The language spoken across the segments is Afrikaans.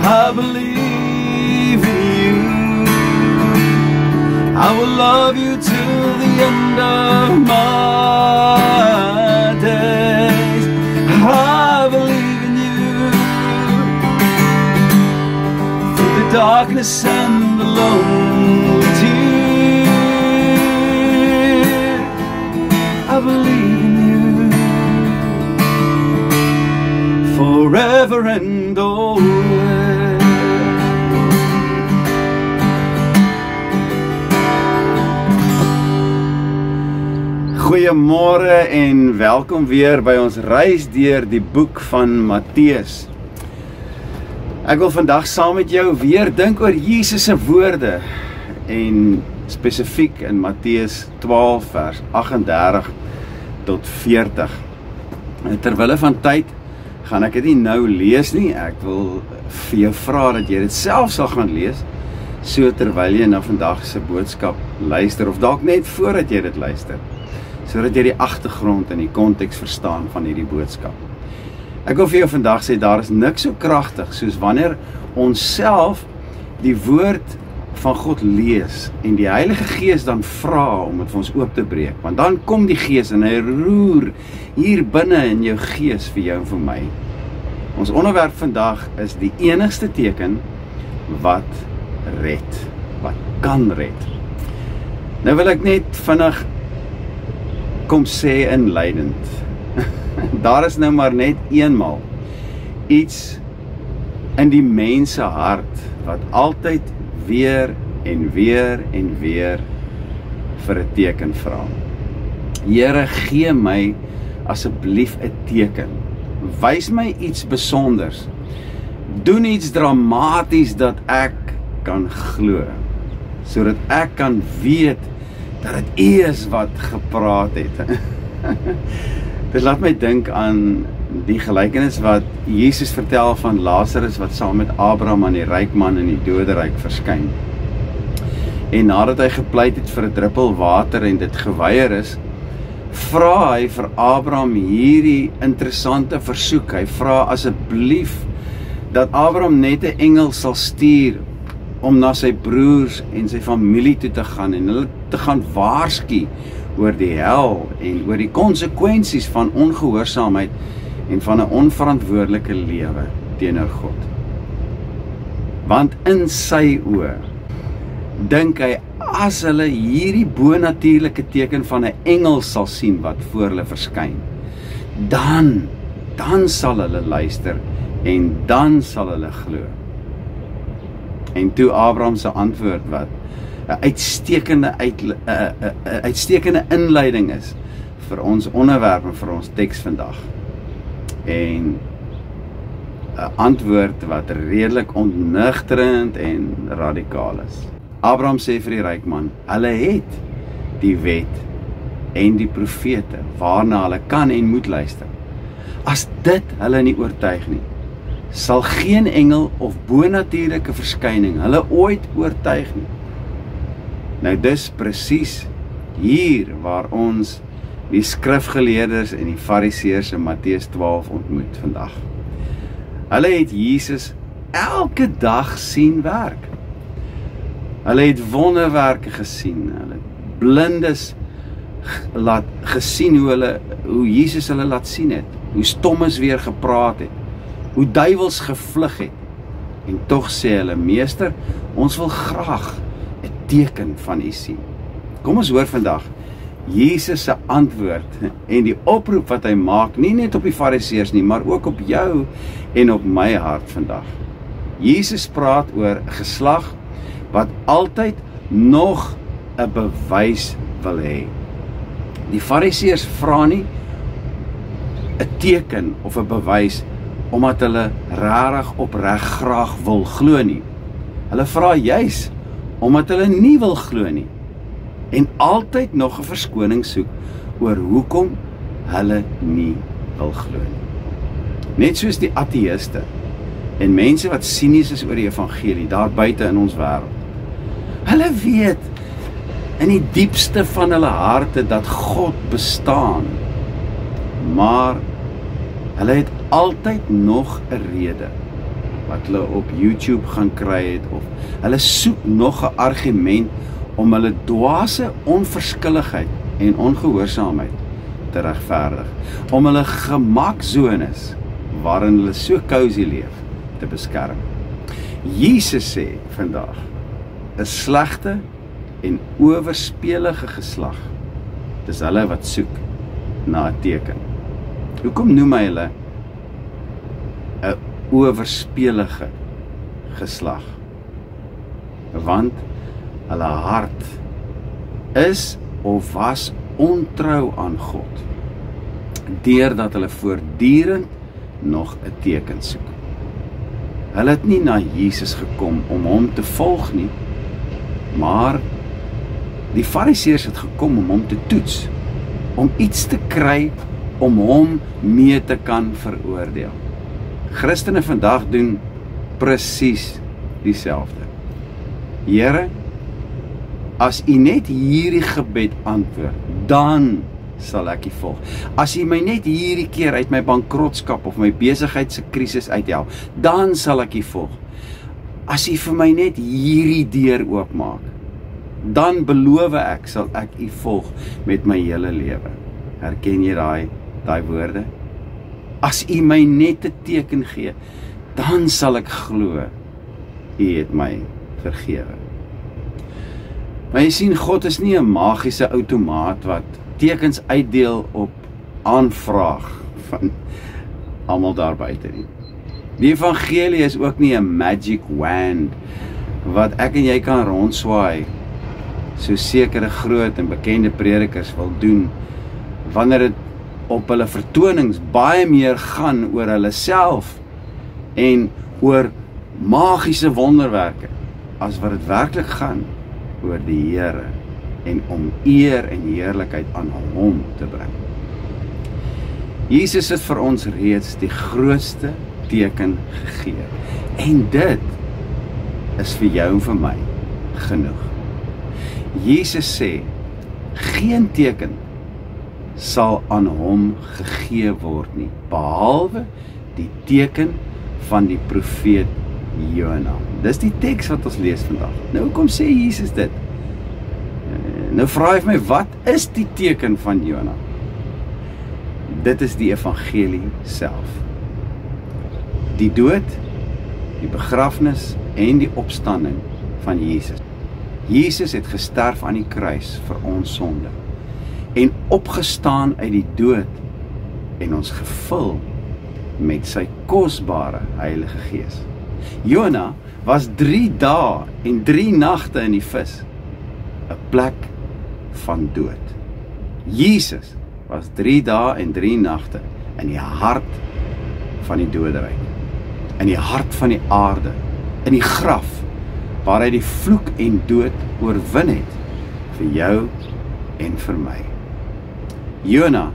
I believe in you. I will love you till the end of my days. I believe in you. Through the darkness and the lonely tears, I believe in you. Forever and always. Goeiemôre en welkom weer by ons reis deur die boek van Matteus. Ek wil vandag saam met jou weer dink oor Jesus se woorde en spesifiek in Matteus 12 vers 38 tot 40. En terwille van tyd gaan ek dit nie nou lees nie. Ek wil vir jou vra dat jy dit self sal gaan lees, so terwyl jy na vandag se boodskap luister, of dalk net voordat jy dit luister, sodat jy die agtergrond en die konteks verstaan van hierdie boodskap. Ek wil vir jou vandag sê, daar is niks so kragtig soos wanneer ons self die woord van God lees en die Heilige Gees dan vra om dit vir ons oop te breek, want dan kom die Gees en hy roer hier binne in jou gees vir jou en vir my. Ons onderwerp vandag is die enigste teken wat red, wat kan red. Nou wil ek net vinnig kom sê inleidend, daar is nou maar net eenmal iets in die mense hart wat altyd weer en weer en weer vir 'n teken vra. Here, gee my asseblief 'n teken. Wys my iets besonders. Doen iets dramaties dat ek kan glo, sodat ek kan weet dat dit U is wat gepraat het. Dit laat my dink aan die gelykenis wat Jesus vertel van Lazarus wat saam met Abraham aan die ryk man in die doderyk verskyn. En nadat hy gepleit het vir 'n druppel water en dit geweier is, vra hy vir Abraham hierdie interessante versoek. Hy vra asseblief dat Abraham net 'n engel sal stuur om na sy broers en sy familie toe te gaan en hulle te gaan waarsku oor die hel en oor die konsekwensies van ongehoorsaamheid en van 'n onverantwoordelike lewe teenoor God. Want in sy oë dink hy, as hulle hierdie bonatuurlike teken van 'n engel sal sien wat voor hulle verskyn, dan sal hulle luister en dan sal hulle glo. En toe Abraham se antwoord wat 'n uitstekende inleiding is vir ons onderwerp en vir ons teks vandag. En 'n antwoord wat redelik ontnugterend en radikaal is. Abraham sê vir die ryk man, hulle het die wet en die profete waarna hulle kan en moet luister. As dit hulle nie oortuig nie, sal geen engel of bonatuurlike verskyning hulle ooit oortuig nie. Nou dis presies hier waar ons die skrifgeleerders en die fariseërs in Matteus 12 ontmoet vandag. Hulle het Jesus elke dag sien werk. Hulle het wonderwerke gesien, hulle het blindes laat gesien hoe Jesus hulle laat sien het, hoe stommes weer gepraat het, hoe duiwels gevlug het. En tog sê hulle, meester, ons wil graag 'n teken van U sien. Kom ons hoor vandag Jesus se antwoord en die oproep wat hy maak, nie net op die fariseërs nie, maar ook op jou en op my hart vandag. Jesus praat oor 'n geslag wat altyd nog 'n bewys wil hê. Die fariseërs vra nie 'n teken of 'n bewys omdat hulle regtig opreg graag wil glo nie. Hulle vra juis omdat hulle nie wil glo nie en altyd nog 'n verskoning soek oor hoekom hulle nie wil glo nie. Net soos die ateïste en mense wat sinies is oor die evangelie daar buite in ons wêreld. Hulle weet in die diepste van hulle harte dat God bestaan, maar hulle het altyd nog 'n rede wat hulle op YouTube gaan kry het, of hulle soek nog 'n argument om hulle dwaase onverskilligheid en ongehoorsaamheid te regverdig, om hulle gemaksones waarin hulle so cozy leef te beskerm. Jesus sê vandag, 'n slegte en owerspelige geslag, dis hulle wat soek na 'n teken. Hoekom noem hy hulle 'n owerspelige geslag? Want hulle hart is of was ontrou aan God, deurdat hulle voortdurend nog 'n teken soek. Hulle het nie na Jesus gekom om hom te volg nie, maar die Fariseërs het gekom om hom te toets, om iets te kry om hom mee te kan veroordeel. Christene vandag doen presies dieselfde. Here, as U net hierdie gebed antwoord, dan sal ek U volg. As U my net hierdie keer uit my bankrotskap of my besigheidskrisis uithelp, dan sal ek U volg. As U vir my net hierdie deur oopmaak, dan beloof ek, sal ek U volg met my hele lewe. Herken jy daai woorde? As U my net 'n teken gee, dan sal ek glo U het my vergewe. Maar jy sien, God is nie 'n magiese outomaat wat tekens uitdeel op aanvraag van almal daar buite nie. Die evangelie is ook nie 'n magic wand wat ek en jy kan rondswaai, so sekere groot en bekende predikers wil doen, wanneer dit op hulle vertonings baie meer gaan oor hulle self en oor magiese wonderwerke, as wat dit werklik gaan oor die Here en om eer en heerlikheid aan hom te bring. Jesus het vir ons reeds die grootste teken gegee, en dit is vir jou en vir my genoeg. Jesus sê, geen teken sal aan hom gegee word nie, behalwe die teken van die profeet Jona. Dis die teks wat ons lees vandag. Nou, hoekom sê Jesus dit? Nou vra hy vir my, wat is die teken van Jona? Dit is die evangelie self. Die dood, die begrafnis en die opstanding van Jesus. Jesus het gesterf aan die kruis vir ons sonde en opgestaan uit die dood en ons gevul met sy kosbare Heilige Gees. Jona was 3 dae en 3 nagte in die vis, 'n plek van dood. Jesus was 3 dae en 3 nagte in die hart van die doderyk, in die hart van die aarde, in die graf, waar hy die vloek en dood oorwin het, vir jou en vir my. Jona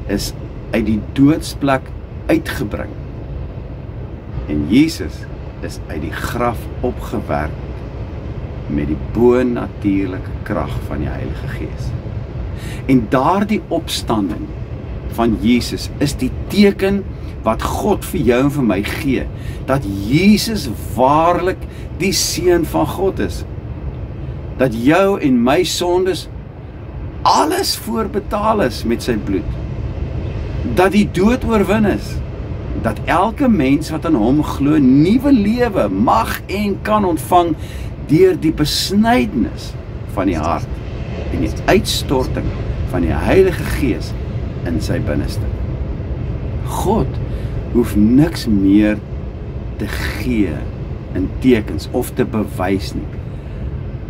is uit die doodsplek uitgebring, en Jesus is uit die graf opgewerk met die bonatuurlike krag van die Heilige Gees. En daardie opstanding van Jesus is die teken wat God vir jou en vir my gee, dat Jesus waarlik die Seun van God is, dat jou en my sondes alles voorbetaal is met sy bloed, dat die dood oorwin is, dat elke mens wat aan hom glo nuwe lewe mag en kan ontvang deur die besnydenis van die hart en die uitstorting van die Heilige Gees in sy binneste. God hoef niks meer te gee in tekens of te bewys nie.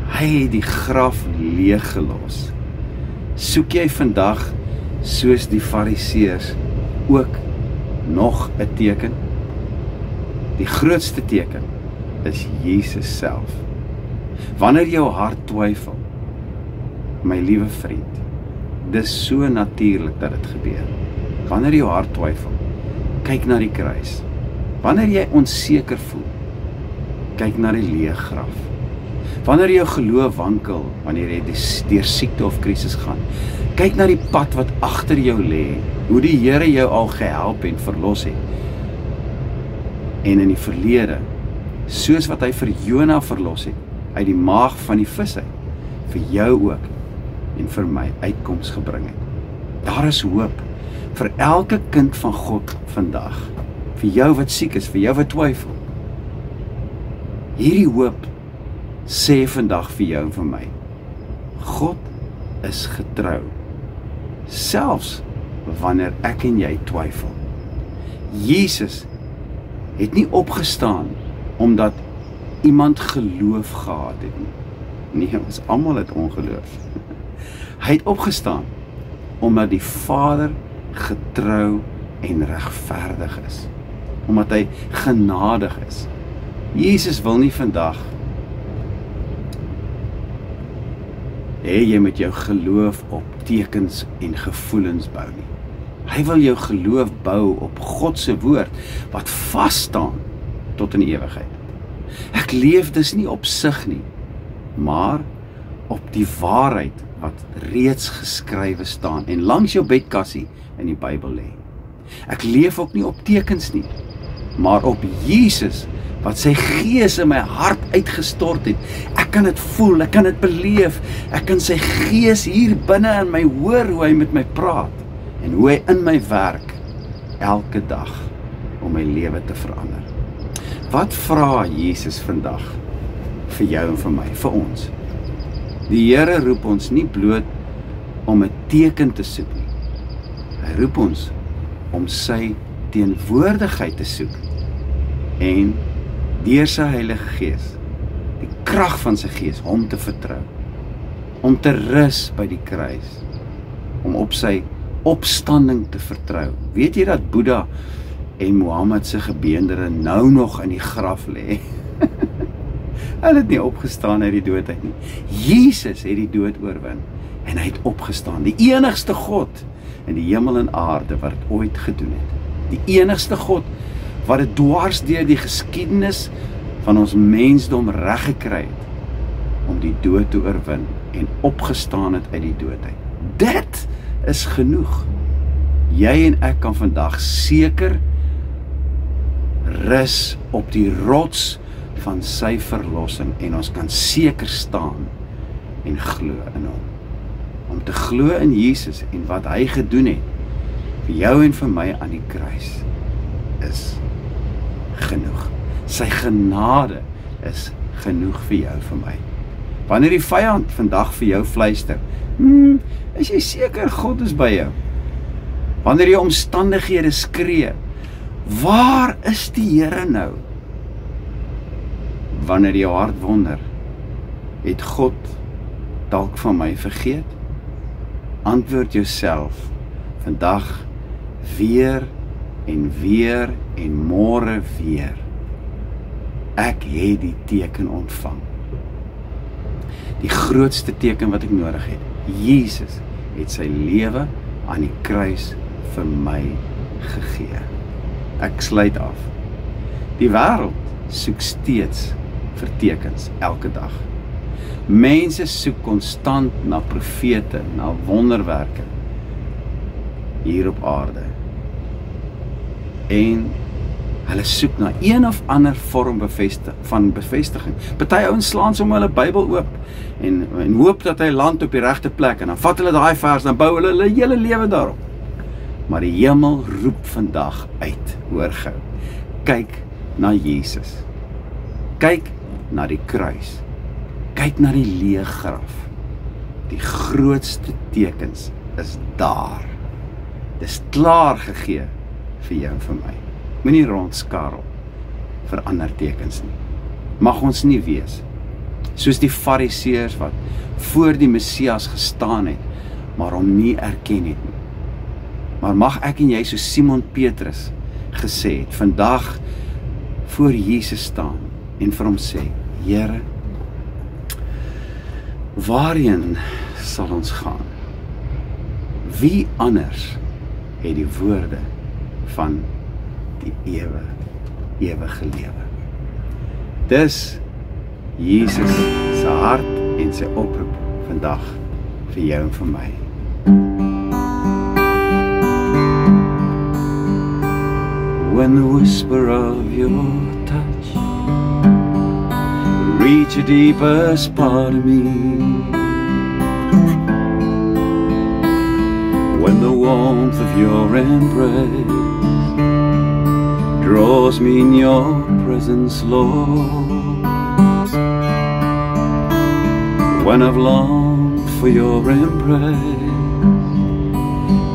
Hy het die graf leeggelos. Soek jy vandag, soos die Fariseërs, ook nog 'n teken? Die grootste teken is Jesus self. Wanneer jou hart twyfel, my liewe vriend, dis so natuurlik dat dit gebeur. Wanneer jou hart twyfel, kyk na die kruis. Wanneer jy onseker voel, kyk na die leë graf. Wanneer jou geloof wankel, wanneer jy deur siekte of krisis gaan, kyk na die pad wat agter jou lê, hoe die Here jou al gehelp en verlos het. En in die verlede, soos wat hy vir Jona verlos het, uit die maag van die vis uit, vir jou ook, en vir my uitkoms gebring het. Daar is hoop, vir elke kind van God vandag, vir jou wat siek is, vir jou wat twyfel. Hierdie hoop sê vandag vir jou en vir my, God is getrou, selfs wanneer ek en jy twyfel. Jesus het nie opgestaan omdat iemand geloof gehad het nie. Nee, ons almal het ongeloof. Hy het opgestaan omdat die Vader getrou en regverdig is. Omdat hy genadig is. Jesus wil nie vandag hê jy met jou geloof op tekens en gevoelens bou nie. Hy wil jou geloof bou op God se woord, wat vas staan tot in ewigheid. Ek leef dus nie op sig nie, maar op die waarheid wat reeds geskrywe staan en langs jou bedkassie in die Bybel lê. Ek leef ook nie op tekens nie, maar op Jesus, wat sy gees in my hart uitgestort het. Ek kan dit voel, ek kan dit beleef, ek kan sy gees hier binne in my hoor hoe hy met my praat, en hoe hy in my werk, elke dag, om my lewe te verander. Wat vra Jesus vandag, vir jou en vir my, vir ons? Die Here roep ons nie bloot, om 'n teken te soek nie. Hy roep ons, om sy teenwoordigheid te soek, en deur sy Heilige Gees, die krag van sy Gees, hom te vertrou, om te rus by die kruis, om op sy opstanding te vertrou. Weet jy dat Boeddha en Mohammed se gebeendere nou nog in die graf lê? Hulle het nie opgestaan uit die dood uit nie. Jesus het die dood oorwin, en hy het opgestaan, die enigste God in die hemel en aarde wat het ooit gedoen het. Die enigste God wat het dwars deur die geskiedenis van ons mensdom reggekry het, om die dood te oorwin en opgestaan het uit die dood uit. Dit is genoeg. Jy en ek kan vandag seker rus op die rots van sy verlossing, en ons kan seker staan en glo in hom. Om te glo in Jesus en wat hy gedoen het, vir jou en vir my aan die kruis, is genoeg. Sy genade is genoeg vir jou en vir my. Wanneer die vyand vandag vir jou fluister, is jy seker God is by jou? Wanneer jou omstandighede skree, waar is die Here nou? Wanneer jou hart wonder, het God dalk van my vergeet? Antwoord jouself vandag weer en weer en môre weer. Ek het die teken ontvang. Die grootste teken wat ek nodig het. Jesus het sy lewe aan die kruis vir my gegee. Ek sluit af. Die wêreld soek steeds vir tekens elke dag. Mense soek konstant na profete, na wonderwerke hier op aarde. En hulle soek na een of ander vorm van bevestiging. Party ouens slaan sommer hulle Bybel oop en hoop dat hy land op die regte plek, en dan vat hulle daai vers, dan bou hulle hele lewe daarop. Maar die hemel roep vandag uit, hoor gou. Kyk na Jesus. Kyk na die kruis. Kyk na die leë graf. Die grootste tekens is daar. Dis klaar gegee vir jou en vir my. Moenie rondskarrel vir ander tekens nie. Mag ons nie wees soos die fariseërs wat voor die Messias gestaan het, maar hom nie erken het nie. Maar mag ek en jy soos Simon Petrus gesê het, vandag voor Jesus staan en vir hom sê, Here, waarheen sal ons gaan? Wie anders het die woorde van die ewige lewe? Dis Jesus se hart en sy oproep vandag vir jou en vir my. when the whisper of your touch reach the deepest part of me, when the warmth of your embrace draws me in your presence, Lord, when I've longed for your embrace,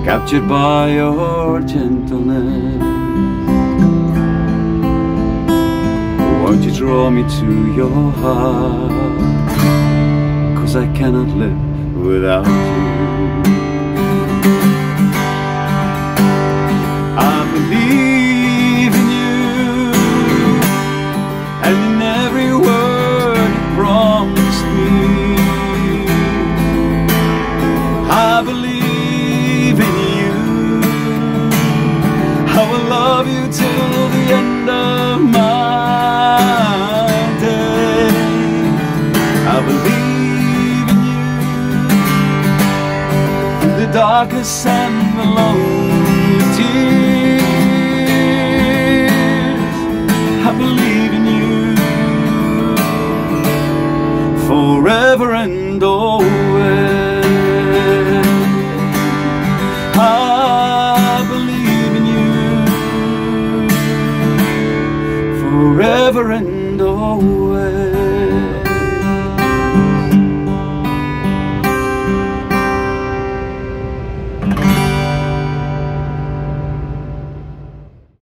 captured by your gentleness, won't you draw me to your heart, 'cause I cannot live without you. I believe in you, and in every word you promised me. I believe in you, I will love you till the end of my days. I believe in you, through the darkness and the lonely tears. I believe in you, forever and always. I believe in you, forever and always.